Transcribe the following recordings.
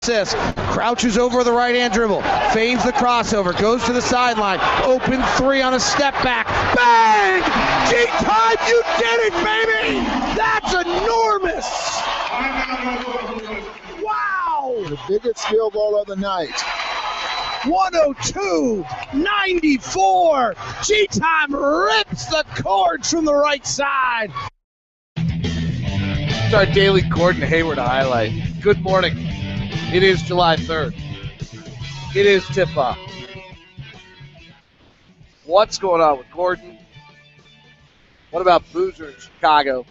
assist. Crouches over the right-hand dribble. Feigns the crossover. Goes to the sideline. Open three on a step back. Bang! G-time, you did it, baby! That's enormous! Wow! The biggest field goal of the night. 102-94. G-time rips the cords from the right side. It's our daily Gordon Hayward highlight. Good morning. It is July 3rd. It is tip-off. What's going on with Gordon? What about Boozer in Chicago?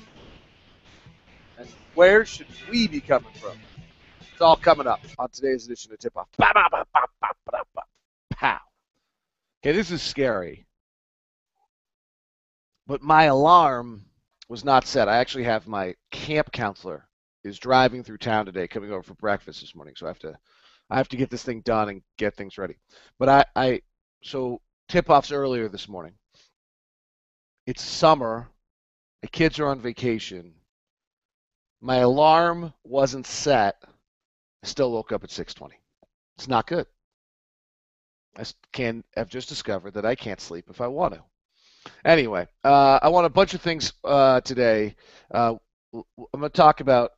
And where should we be coming from? It's all coming up on today's edition of Tip-Off. Pow. Okay, this is scary. But my alarm was not set. I actually have my camp counselor is driving through town today, coming over for breakfast this morning. So I have to get this thing done and get things ready. But so tip-off's earlier this morning. It's summer. The kids are on vacation. My alarm wasn't set. I still woke up at 6:20. It's not good. I've just discovered that I can't sleep if I want to. Anyway, I want a bunch of things today. I'm going to talk about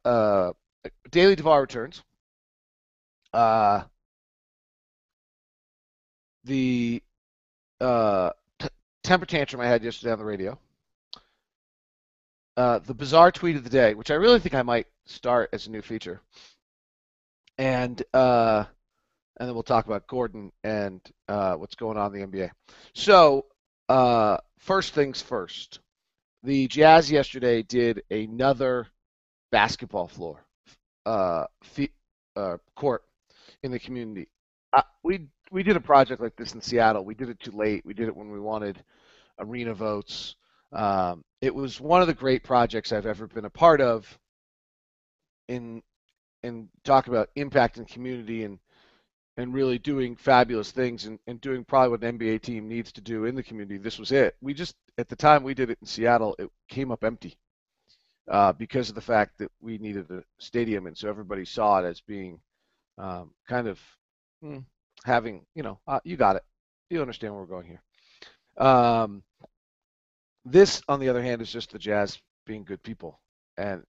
daily Devar returns, the temper tantrum I had yesterday on the radio, the bizarre tweet of the day, which I really think I might start as a new feature, and then we'll talk about Gordon and what's going on in the NBA. So, first things first. The Jazz yesterday did another basketball floor court in the community. We did a project like this in Seattle. We did it too late. We did it when we wanted arena votes. It was one of the great projects I've ever been a part of in talk about impact in community and really doing fabulous things and doing probably what an NBA team needs to do in the community. This was it. We just, at the time we did it in Seattle, it came up empty because of the fact that we needed a stadium, and so everybody saw it as being kind of having, you got it. You understand where we're going here. This, on the other hand, is just the Jazz being good people. And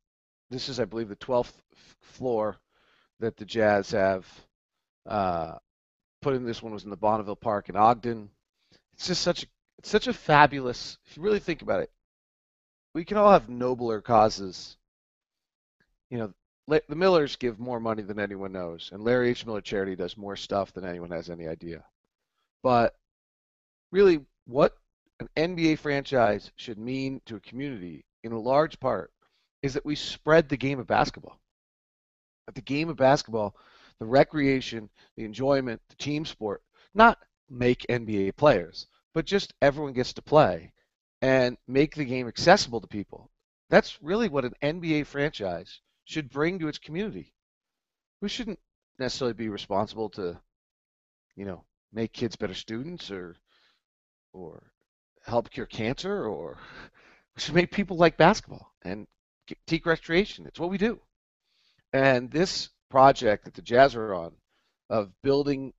this is, I believe, the 12th floor that the Jazz have put in. This one was in the Bonneville Park in Ogden. It's just such a fabulous, if you really think about it, we can all have nobler causes. The Millers give more money than anyone knows, and Larry H. Miller Charity does more stuff than anyone has any idea. But really, what an NBA franchise should mean to a community, in a large part, is that we spread the game of basketball. That the game of basketball, the recreation, the enjoyment, the team sport, not make NBA players, but just everyone gets to play and make the game accessible to people. That's really what an NBA franchise should bring to its community. We shouldn't necessarily be responsible to, make kids better students or help cure cancer, or we should make people like basketball and take recreation. It's what we do. And this project that the Jazz are on of building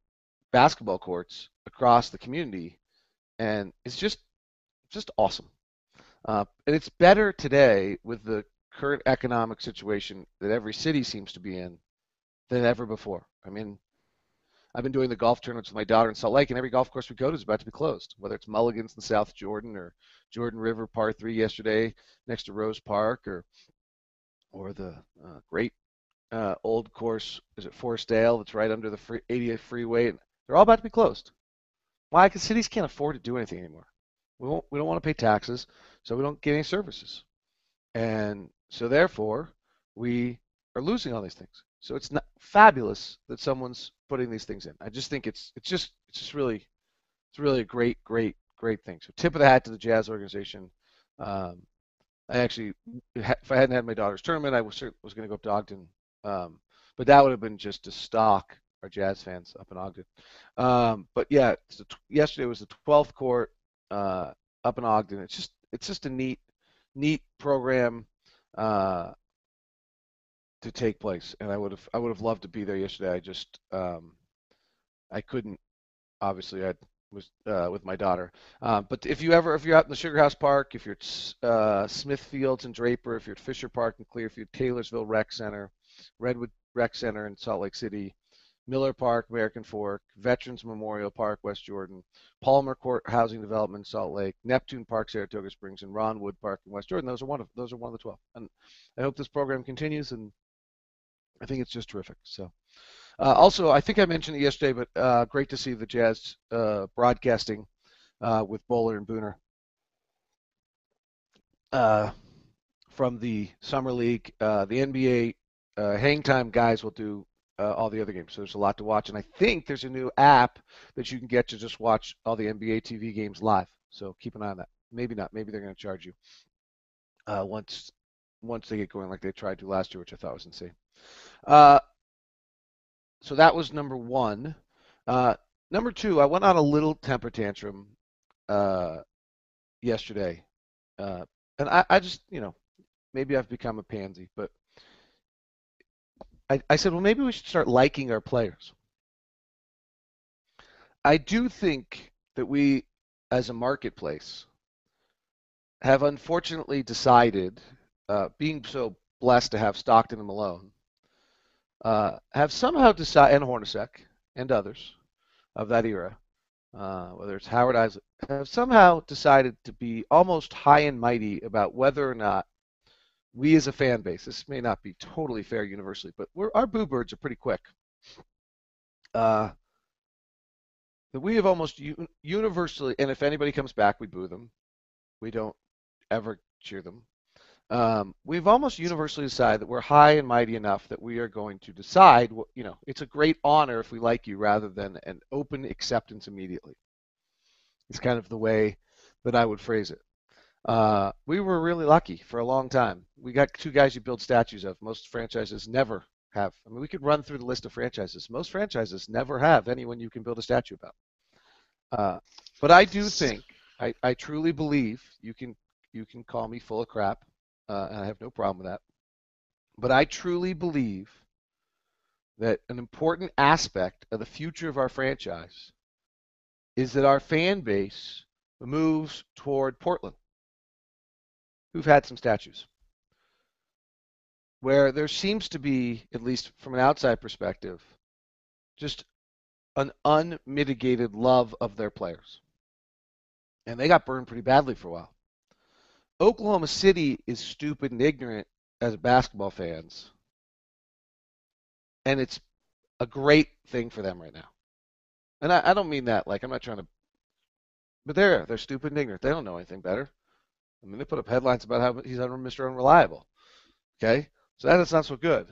basketball courts across the community, and it's just awesome. And it's better today with the current economic situation that every city seems to be in than ever before. I mean, I've been doing the golf tournaments with my daughter in Salt Lake, and every golf course we go to is about to be closed, whether it's Mulligan's in South Jordan or Jordan River Par 3 yesterday next to Rose Park, or the great old course, is it Forestdale, that's right under the 80th freeway. They're all about to be closed. Why? Because cities can't afford to do anything anymore. We don't want to pay taxes, so we don't get any services. And so therefore, we are losing all these things. So it's not fabulous that someone's putting these things in. I just think it's really a great thing. So tip of the hat to the Jazz organization. I actually, if I hadn't had my daughter's tournament, I was going to go up to Ogden. But that would have been just to stalk our Jazz fans up in Ogden. But yeah, yesterday was the 12th court up in Ogden. It's just a neat program. to take place, and I would have loved to be there yesterday. I just I couldn't. Obviously, I was with my daughter. But if you're out in the Sugar House Park, if you're at Smithfields and Draper, if you're at Fisher Park and Clearfield, Taylorsville Rec Center, Redwood Rec Center in Salt Lake City, Miller Park, American Fork, Veterans Memorial Park, West Jordan, Palmer Court Housing Development, Salt Lake, Neptune Park, Saratoga Springs, and Ron Wood Park in West Jordan. Those are one of the 12. And I hope this program continues, and I think it's just terrific. So. Also, I think I mentioned it yesterday, but great to see the Jazz broadcasting with Bowler and Booner from the Summer League. The NBA hang time guys will do all the other games, so there's a lot to watch. And I think there's a new app that you can get to just watch all the NBA TV games live. So keep an eye on that. Maybe not. Maybe they're going to charge you once they get going like they tried to last year, which I thought was insane. So that was number one. Number two, I went on a little temper tantrum yesterday. And I just, maybe I've become a pansy, but I said, well, maybe we should start liking our players. I do think that we, as a marketplace, have unfortunately decided, being so blessed to have Stockton and Malone, have somehow decided, and Hornacek and others of that era, whether it's Howard Isaac, have somehow decided to be almost high and mighty about whether or not we as a fan base, this may not be totally fair universally, but our boo birds are pretty quick. That we have almost universally, and if anybody comes back, we boo them. We don't ever cheer them. We've almost universally decided that we're high and mighty enough that we are going to decide, it's a great honor if we like you rather than an open acceptance immediately. It's kind of the way that I would phrase it. We were really lucky for a long time. We got two guys you build statues of. Most franchises never have. I mean, we could run through the list of franchises. Most franchises never have anyone you can build a statue about. But I do think, I truly believe, you can call me full of crap. And I have no problem with that. But I truly believe that an important aspect of the future of our franchise is that our fan base moves toward Portland, who've had some statues, where there seems to be, at least from an outside perspective, just an unmitigated love of their players. And they got burned pretty badly for a while. Oklahoma City is stupid and ignorant as basketball fans, and it's a great thing for them right now. And I don't mean that like I'm not trying to, but they're stupid and ignorant. They don't know anything better. I mean, they put up headlines about how he's Mr. Unreliable. Okay, so that's not so good.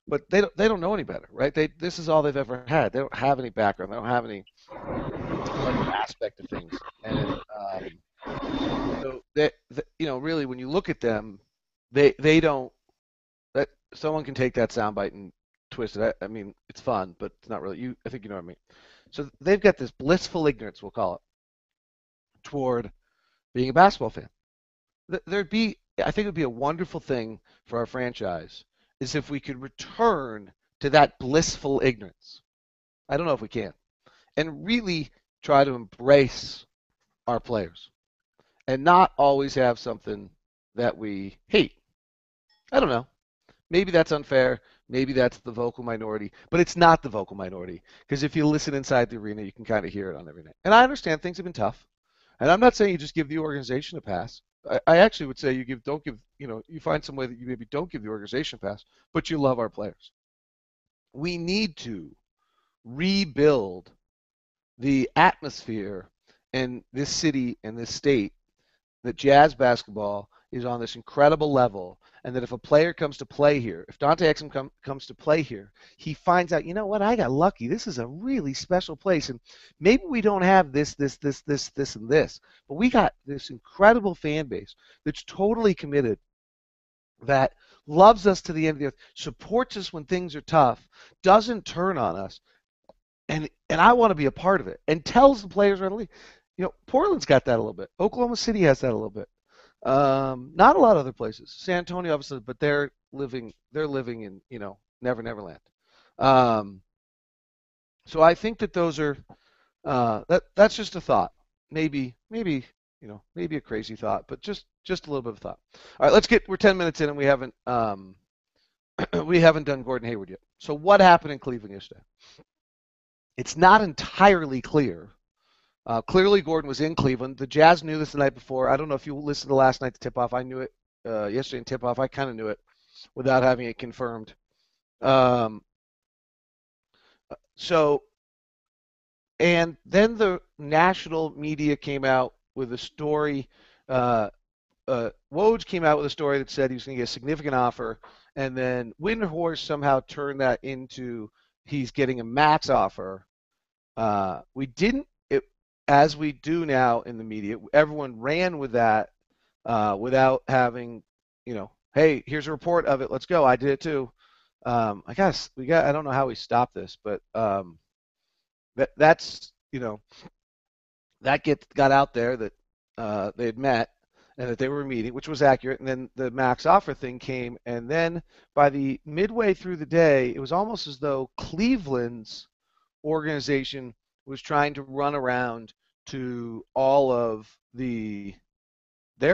But they don't know any better, right? This is all they've ever had. They don't have any background. They don't have any aspect of things, and so really, when you look at them, they don't. That someone can take that soundbite and twist it. I mean, it's fun, but it's not really. I think you know what I mean. So they've got this blissful ignorance, we'll call it, toward being a basketball fan. I think it would be a wonderful thing for our franchise is if we could return to that blissful ignorance. I don't know if we can, and really try to embrace our players. And not always have something that we hate. I don't know. Maybe that's unfair. Maybe that's the vocal minority. But it's not the vocal minority. Because if you listen inside the arena, you can kind of hear it on every night. And I understand things have been tough. And I'm not saying you just give the organization a pass. I actually would say you find some way that you maybe don't give the organization a pass, but you love our players. We need to rebuild the atmosphere in this city and this state that Jazz basketball is on this incredible level, and that if a player comes to play here, if Dante Exum comes to play here, he finds out, you know what, I got lucky. This is a really special place, and maybe we don't have this, and this, but we got this incredible fan base that's totally committed, that loves us to the end of the earth, supports us when things are tough, doesn't turn on us, and I want to be a part of it, and tells the players around the league. Portland's got that a little bit. Oklahoma City has that a little bit. Not a lot of other places. San Antonio, obviously, but they're living in, Never Never Land. So I think that those are that's just a thought. Maybe maybe a crazy thought, but just a little bit of thought. All right, we're 10 minutes in and we haven't we haven't done Gordon Hayward yet. So what happened in Cleveland yesterday? It's not entirely clear. Clearly, Gordon was in Cleveland. The Jazz knew this the night before. I don't know if you listened to last night's tip-off. I knew it yesterday in tip-off. I kind of knew it without having it confirmed. And then the national media came out with a story. Woj came out with a story that said he was going to get a significant offer, and then Windhorst somehow turned that into he's getting a max offer. We didn't, as we do now in the media, everyone ran with that without having, hey, here's a report of it. Let's go. I did it too. I don't know how we stopped this, but that's that got out there that they had met and that they were meeting, which was accurate. And then the max offer thing came, and then by the midway through the day, it was almost as though Cleveland's organization was trying to run around to all of their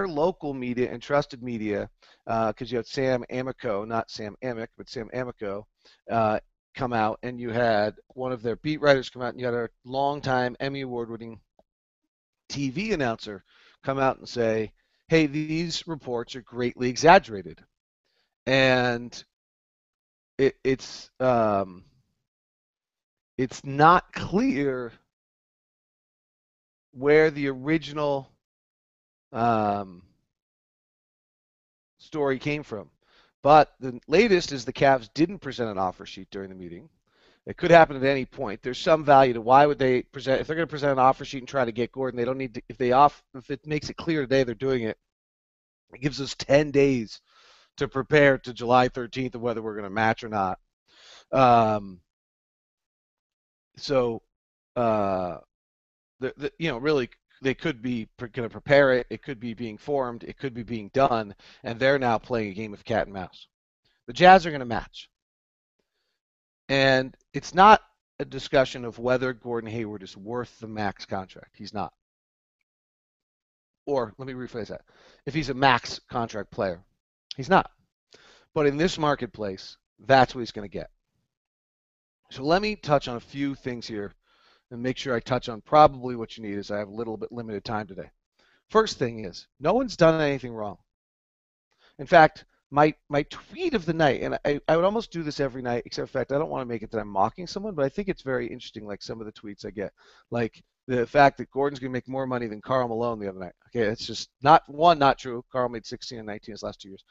local media and trusted media, because you had Sam Amico, not Sam Amick, but Sam Amico, come out, and you had one of their beat writers come out, and you had a longtime Emmy Award-winning TV announcer come out and say, hey, these reports are greatly exaggerated. And it's not clear where the original story came from. But the latest is the Cavs didn't present an offer sheet during the meeting. It could happen at any point. There's some value to why would they present, if they're going to present an offer sheet and try to get Gordon, they don't need to, if it makes it clear today they're doing it, it gives us 10 days to prepare to July 13th of whether we're going to match or not. Really, they could be going to prepare it. It could be being formed. It could be being done. And they're now playing a game of cat and mouse. The Jazz are going to match. And it's not a discussion of whether Gordon Hayward is worth the max contract. He's not. Or, let me rephrase that. If he's a max contract player, he's not. But in this marketplace, that's what he's going to get. So let me touch on a few things here and make sure I touch on probably what you need, as I have a little bit limited time today. First thing is, no one's done anything wrong. In fact, my tweet of the night, and I would almost do this every night, except for the fact I don't want to make it that I'm mocking someone, but I think it's very interesting, like some of the tweets I get. Like the fact that Gordon's going to make more money than Karl Malone the other night. Okay, it's just not true. Karl made 16 and 19 his last 2 years.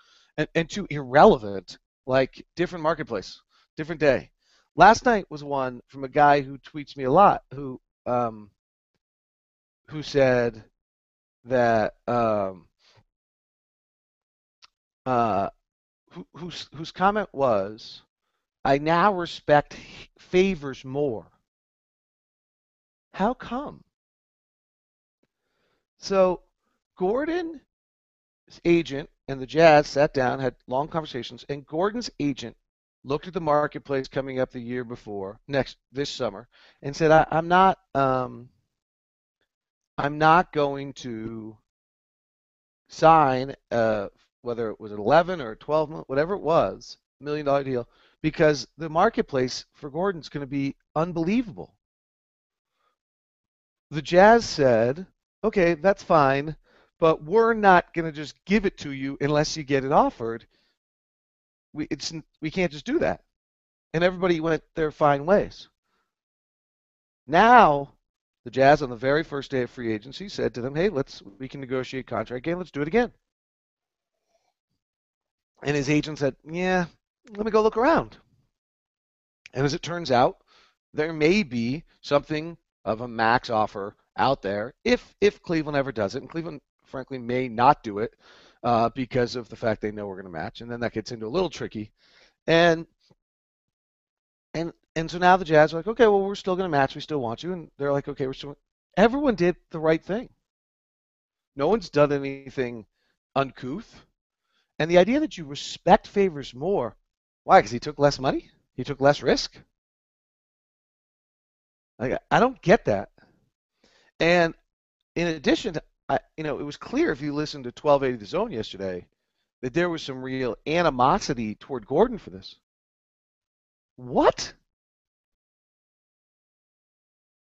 And two, irrelevant, like different marketplace, different day. Last night was one from a guy who tweets me a lot, who said that whose comment was, I now respect Favors more. How come? So Gordon's agent and the Jazz sat down, had long conversations, and Gordon's agent looked at the marketplace coming up the year before, this summer, and said, I'm not going to sign whether it was an 11 or 12 month, whatever it was, $1 million deal, because the marketplace for Gordon's going to be unbelievable. The Jazz said, okay, that's fine, but we're not going to just give it to you unless you get it offered. We can't just do that. And everybody went their fine ways. Now, the Jazz on the very first day of free agency said to them, hey, we can negotiate contract again. Let's do it again. And his agent said, yeah, let me go look around. And as it turns out, there may be something of a max offer out there if Cleveland ever does it. And Cleveland, frankly, may not do it because of the fact they know we're going to match. And then that gets into a little tricky. And so now the Jazz are like, okay, well, we're still going to match. We still want you. And they're like, okay, everyone did the right thing. No one's done anything uncouth. And the idea that you respect Favors more, why? Because he took less money? He took less risk? Like, I don't get that. And in addition, it was clear if you listened to 1280 The Zone yesterday that there was some real animosity toward Gordon for this. What?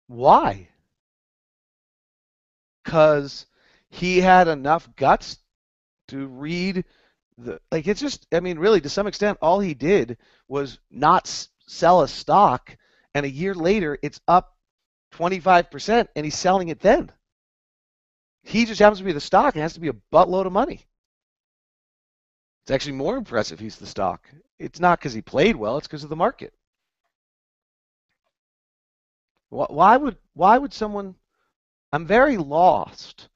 Why? Because he had enough guts to read it's just, really, to some extent, all he did was not sell a stock, and a year later it's up 25%, and he's selling it then. He just happens to be the stock. It has to be a buttload of money. It's actually more impressive he's the stock. It's not because he played well, it's because of the market. Why would someone, I'm very lost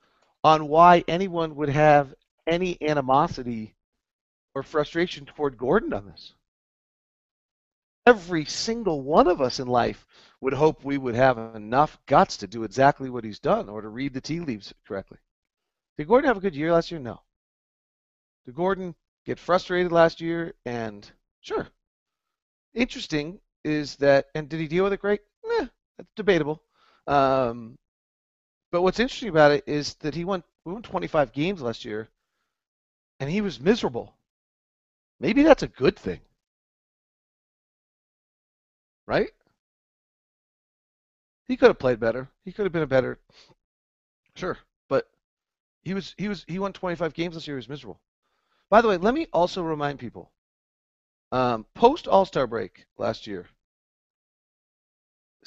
on why anyone would have any animosity or frustration toward Gordon on this. Every single one of us in life would hope we would have enough guts to do exactly what he's done or to read the tea leaves correctly. Did Gordon have a good year last year? No. Did Gordon get frustrated last year? And sure. Interesting is that, and did he deal with it great? That's debatable. But what's interesting about it is that we won 25 games last year, and he was miserable. Maybe that's a good thing, right? He could have played better. He could have been a better, sure, but he won 25 games last year. He was miserable. By the way, let me also remind people, post All-Star break last year,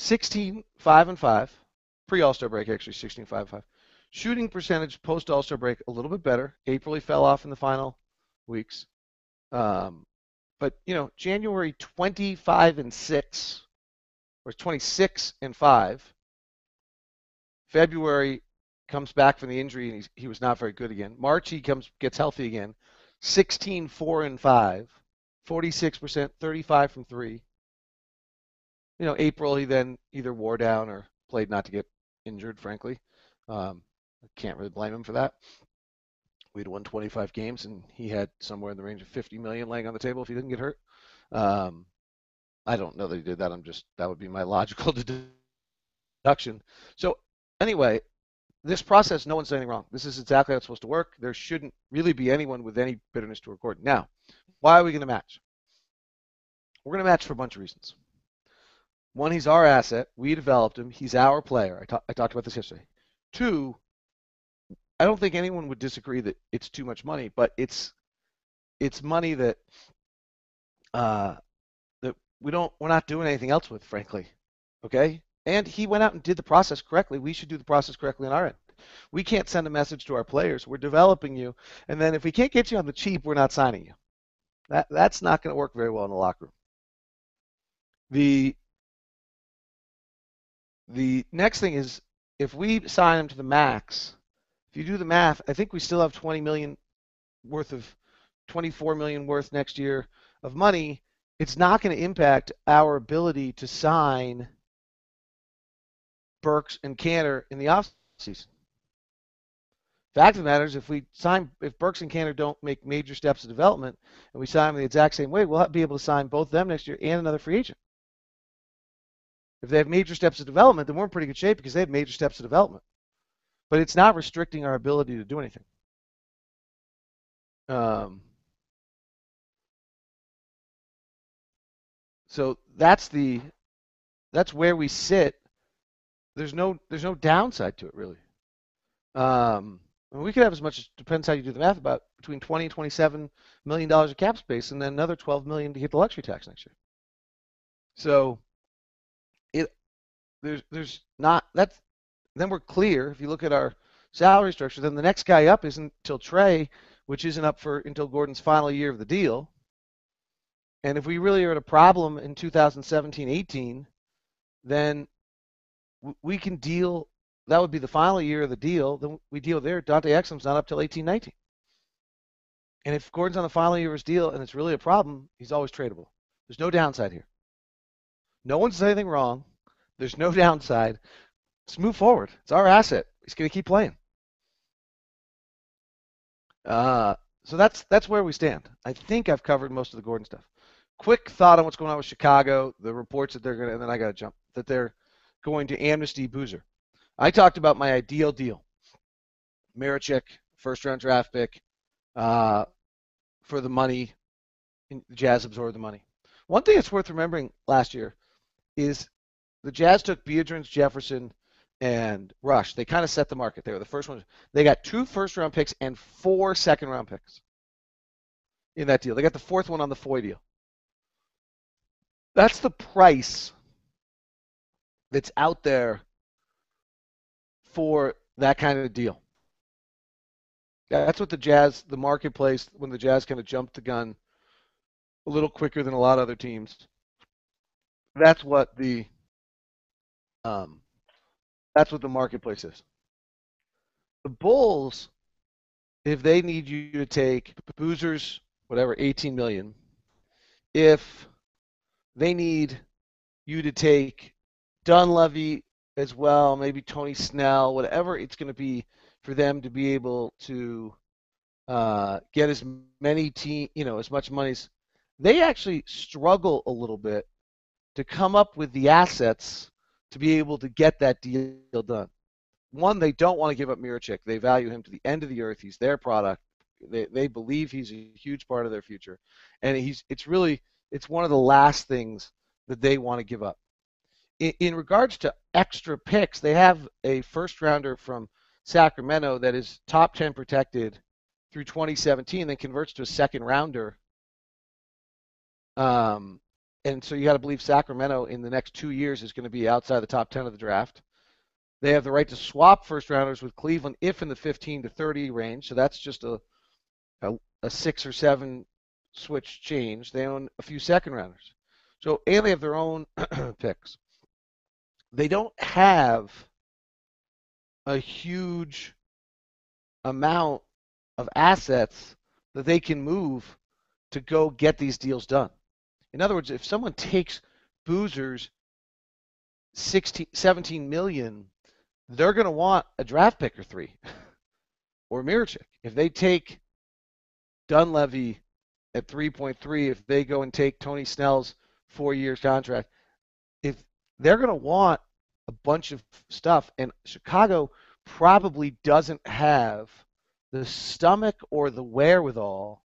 16-5-5, pre-All-Star break actually 16-5-5. Shooting percentage post All-Star break a little bit better. April he fell off in the final weeks. But January 25-6 or 26-5. February comes back from the injury and he was not very good again. March he gets healthy again. 16-4-5, 46%, 35 from 3. April he then either wore down or played not to get injured, frankly. I can't really blame him for that. We'd won 25 games, and he had somewhere in the range of $50 million laying on the table if he didn't get hurt. I don't know that he did that. That would be my logical deduction. So anyway, this process, no one's saying anything wrong. This is exactly how it's supposed to work. There shouldn't really be anyone with any bitterness toward Gordon. Now, why are we going to match? We're going to match for a bunch of reasons. One, he's our asset. We developed him. He's our player. I talked about this yesterday. Two, I don't think anyone would disagree that it's too much money, but it's money that we're not doing anything else with, frankly. Okay? And he went out and did the process correctly. We should do the process correctly on our end. We can't send a message to our players. We're developing you, and then if we can't get you on the cheap, we're not signing you. That's not going to work very well in the locker room. The next thing is, if we sign him to the max, if you do the math, I think we still have $24 million worth next year of money. It's not going to impact our ability to sign Burks and Cantor in the offseason. Fact of the matter is, if Burks and Cantor don't make major steps of development, and we sign them the exact same way, we'll be able to sign both them next year and another free agent. If they have major steps of development, then we're in pretty good shape because they have major steps of development. But it's not restricting our ability to do anything. So that's where we sit. There's no downside to it, really. We could have as much, depends how you do the math, about between $20 and $27 million of cap space, and then another $12 million to hit the luxury tax next year. So there's not, then we're clear. If you look at our salary structure, then the next guy up isn't until Trey, which isn't up until Gordon's final year of the deal. And if we really are at a problem in 2017-18, then we can deal. That would be the final year of the deal. Then we deal there. Dante Exum's not up till 18-19. And if Gordon's on the final year of his deal and it's really a problem, he's always tradable. There's no downside here. No one says anything wrong. There's no downside. Let's move forward. It's our asset. He's going to keep playing. So that's where we stand. I think I've covered most of the Gordon stuff. Quick thought on what's going on with Chicago, the reports that they're going to, and then I got to jump, that they're going to amnesty Boozer. I talked about my ideal deal. Marichek, first-round draft pick, for the money. The Jazz absorbed the money. One thing that's worth remembering last year is the Jazz took Biedrins, Jefferson, and Rush. They kind of set the market. They were the first ones. They got 2 first-round picks and 4 second-round picks in that deal. They got the 4th one on the Foy deal. That's the price that's out there for that kind of deal. That's what the Jazz, the marketplace, when the Jazz kind of jumped the gun a little quicker than a lot of other teams. That's what the marketplace is. The Bulls, if they need you to take Boozer's, whatever, $18 million, if they need you to take Dunleavy as well, maybe Tony Snell, whatever it's going to be for them to be able to get as many as much money as they actually struggle a little bit to come up with the assets to be able to get that deal done. One, they don't want to give up Marichek. They value him to the end of the earth. He's their product. They believe he's a huge part of their future, and it's one of the last things that they want to give up. In regards to extra picks, they have a first rounder from Sacramento that is top 10 protected through 2017, then converts to a second rounder. And so you got to believe Sacramento in the next 2 years is going to be outside the top 10 of the draft. They have the right to swap first rounders with Cleveland if in the 15 to 30 range. So that's just a 6 or 7 switch change. They own a few second rounders. So, and they have their own picks. They don't have a huge amount of assets that they can move to go get these deals done. In other words, if someone takes Boozer's 17 million, they're going to want a draft pick or 3 or Marichek. If they take Dunleavy at 3.3, if they go and take Tony Snell's 4-year contract, if they're going to want a bunch of stuff, and Chicago probably doesn't have the stomach or the wherewithal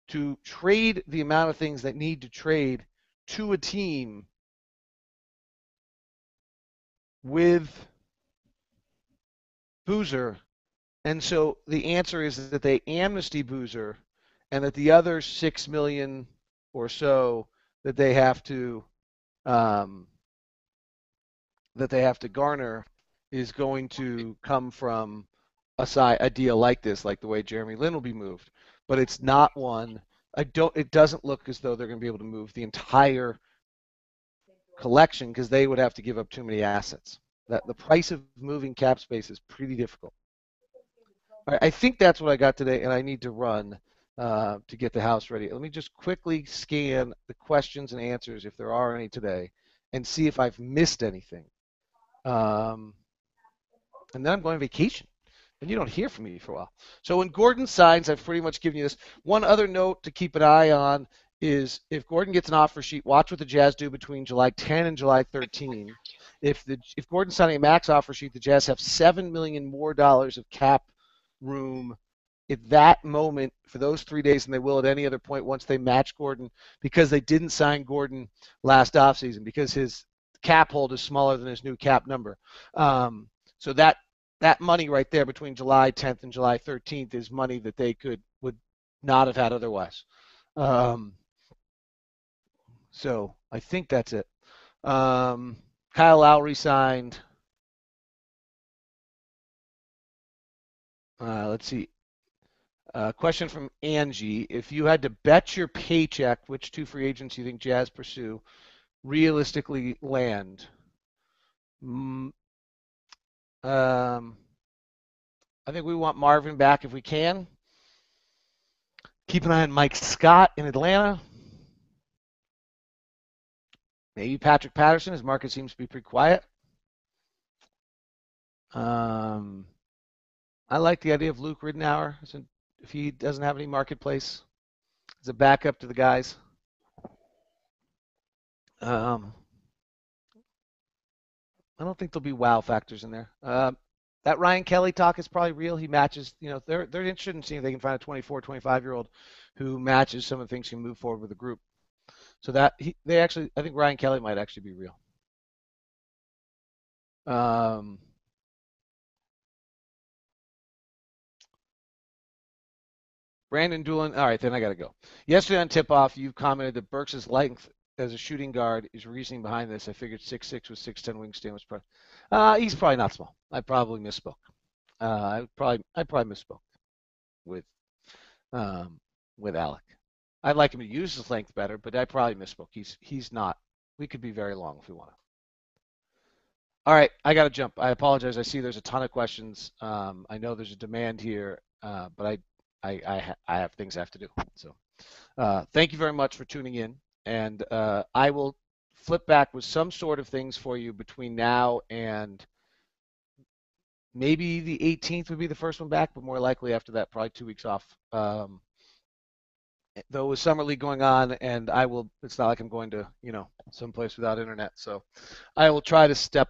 to trade the amount of things that need to trade to a team with Boozer. And so the answer is that they amnesty Boozer, and that the other $6 million or so that they have to garner is going to come from a deal like this, like the way Jeremy Lin will be moved. But it's not one. It doesn't look as though they're going to be able to move the entire collection because they would have to give up too many assets. That the price of moving cap space is pretty difficult. All right, I think that's what I got today, and I need to run to get the house ready. Let me just quickly scan the questions and answers, if there are any today, and see if I've missed anything. And then I'm going on vacation, and you don't hear from me for a while. So when Gordon signs, I've pretty much given you this. One other note to keep an eye on is if Gordon gets an offer sheet, watch what the Jazz do between July 10 and July 13. If Gordon's signing a max offer sheet, the Jazz have $7 million more of cap room at that moment for those 3 days than they will at any other point once they match Gordon, because they didn't sign Gordon last offseason because his cap hold is smaller than his new cap number. So that money right there between July 10th and July 13th is money that they would not have had otherwise. So I think that's it. Kyle Lowry signed. Let's see. Question from Angie. If you had to bet your paycheck, which 2 free agents you think Jazz pursue realistically land? I think we want Marvin back if we can. Keep an eye on Mike Scott in Atlanta. Maybe Patrick Patterson. His market seems to be pretty quiet. I like the idea of Luke Ridnour if he doesn't have any marketplace as a backup to the guys. I don't think there'll be wow factors in there. That Ryan Kelly talk is probably real. He matches, they're interested in seeing if they can find a 24, 25-year-old who matches some of the things he can move forward with the group. So I think Ryan Kelly might actually be real. Brandon Doolin. All right, then I got to go. Yesterday on tip-off, you commented that Burks' length as a shooting guard is reasoning behind this. I figured 6'6" with 6'10" wingspan was probably. He's probably not small. I probably misspoke. I probably misspoke with Alec. I'd like him to use his length better, but I probably misspoke. He's not. We could be very long if we want to. All right, I got to jump. I apologize. I see there's a ton of questions. I know there's a demand here, but I have things I have to do. So thank you very much for tuning in, and I will flip back with some sort of things for you between now and maybe the 18th would be the first one back, but more likely after that, probably 2 weeks off. Though with Summer League going on, and it's not like I'm going to, someplace without internet. So I will try to step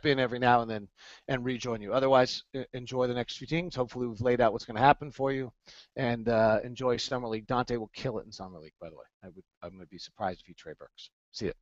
in every now and then and rejoin you. Otherwise, enjoy the next few teams. Hopefully we've laid out what's going to happen for you, and enjoy Summer League. Dante will kill it in Summer League, by the way. I'm going to be surprised if you trade Burks. See you.